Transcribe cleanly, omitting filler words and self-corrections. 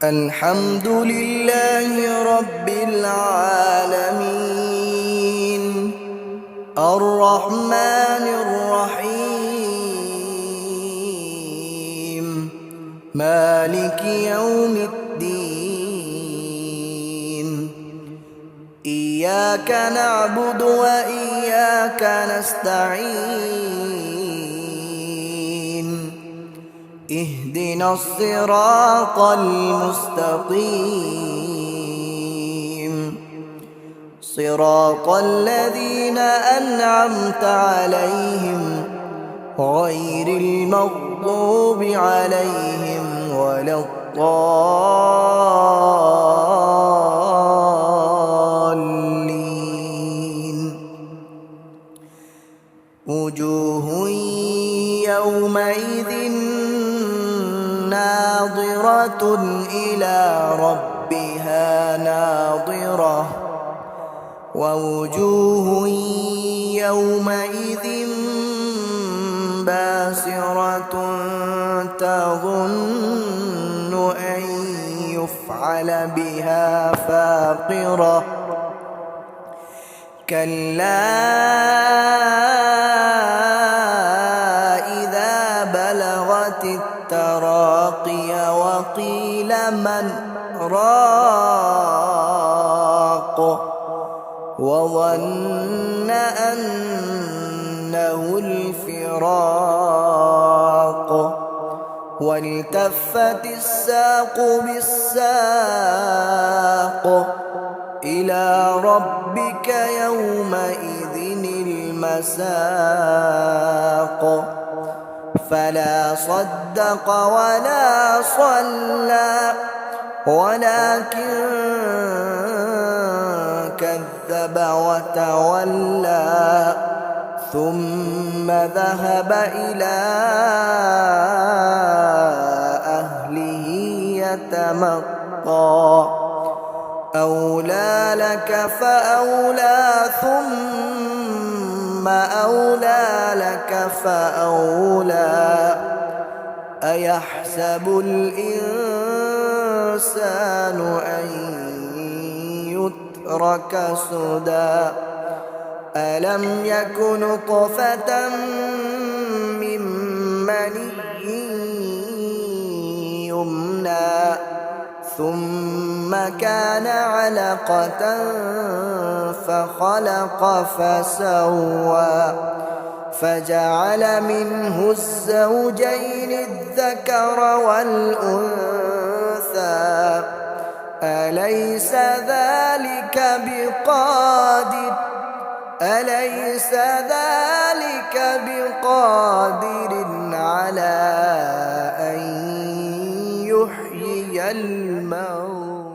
الحمد لله رب العالمين الرحمن الرحيم مالك يوم الدين إياك نعبد وإياك نستعين اهدنا الصراط المستقيم صراط الذين أنعمت عليهم غير المغضوب عليهم ولا الضالين وجوه يومئذ ناظرة إلى ربها ناظرة ووجوه يومئذ باسرة تظن أن يفعل بها فاقرة كلا إذا بلغت التراقي وقيل من راق وظن أنه الفراق والتفت الساق بالساق إلى ربك يومئذ المساق فلا صدق ولا صلى ولكن كذب وتولى ثم ذهب إلى أهله يتمطى أولى لك فأولى ثم أولى لك فأولى أيحسب الإنسان أن يترك سدى ألم يك نطفة من مني يمنى ثم كان علقة فخلق فسوى فجعل منه الزوجين الذكر والأنثى أليس ذلك بقادر على أن يحيي الموتى